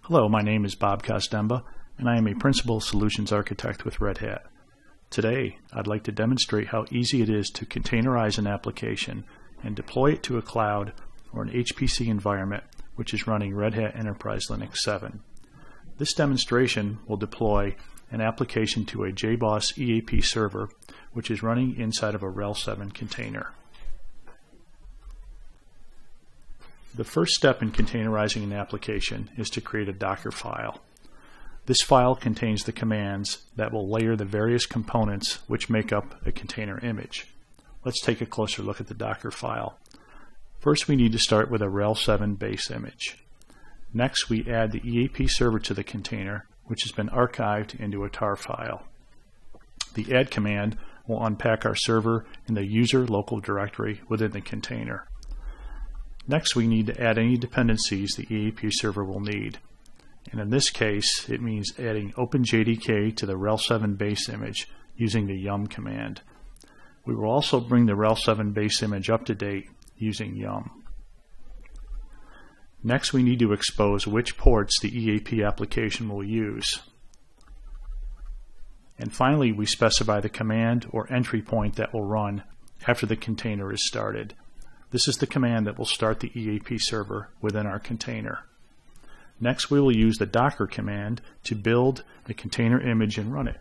Hello, my name is Bob Kostemba, and I am a Principal Solutions Architect with Red Hat. Today, I'd like to demonstrate how easy it is to containerize an application and deploy it to a cloud or an HPC environment which is running Red Hat Enterprise Linux 7. This demonstration will deploy an application to a JBoss EAP server which is running inside of a RHEL 7 container. The first step in containerizing an application is to create a Docker file. This file contains the commands that will layer the various components which make up a container image. Let's take a closer look at the Docker file. First, we need to start with a RHEL 7 base image. Next, we add the EAP server to the container, which has been archived into a tar file. The add command will unpack our server in the user local directory within the container. Next, we need to add any dependencies the EAP server will need. And in this case, it means adding OpenJDK to the RHEL 7 base image using the yum command. We will also bring the RHEL 7 base image up to date using yum. Next, we need to expose which ports the EAP application will use. And finally, we specify the command or entry point that will run after the container is started. This is the command that will start the EAP server within our container. Next, we will use the Docker command to build the container image and run it.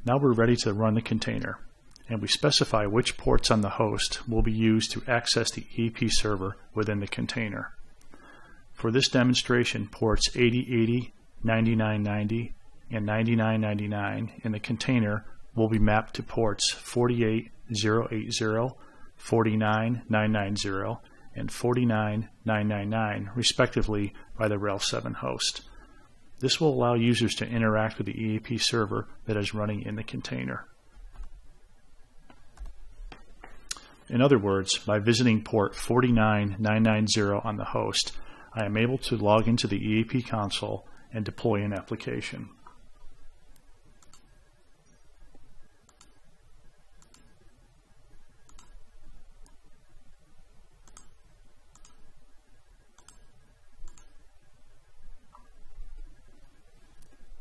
Now we're ready to run the container, and we specify which ports on the host will be used to access the EAP server within the container. For this demonstration, ports 8080, 9990, and 9999 in the container will be mapped to ports 48080, 49990, and 49999 respectively by the RHEL 7 host. This will allow users to interact with the EAP server that is running in the container. In other words, by visiting port 49990 on the host, I am able to log into the EAP console and deploy an application.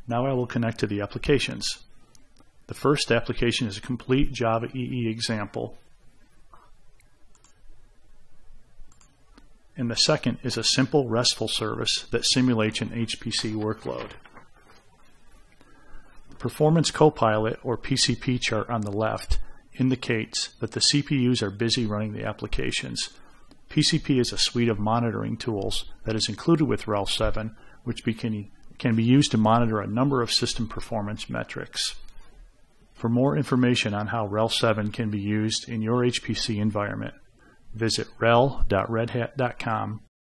Now I will connect to the applications. The first application is a complete Java EE example, and the second is a simple RESTful service that simulates an HPC workload. The Performance Copilot or PCP chart on the left indicates that the CPUs are busy running the applications. PCP is a suite of monitoring tools that is included with RHEL 7, which can be used to monitor a number of system performance metrics. For more information on how RHEL 7 can be used in your HPC environment, visit rhel.redhat.com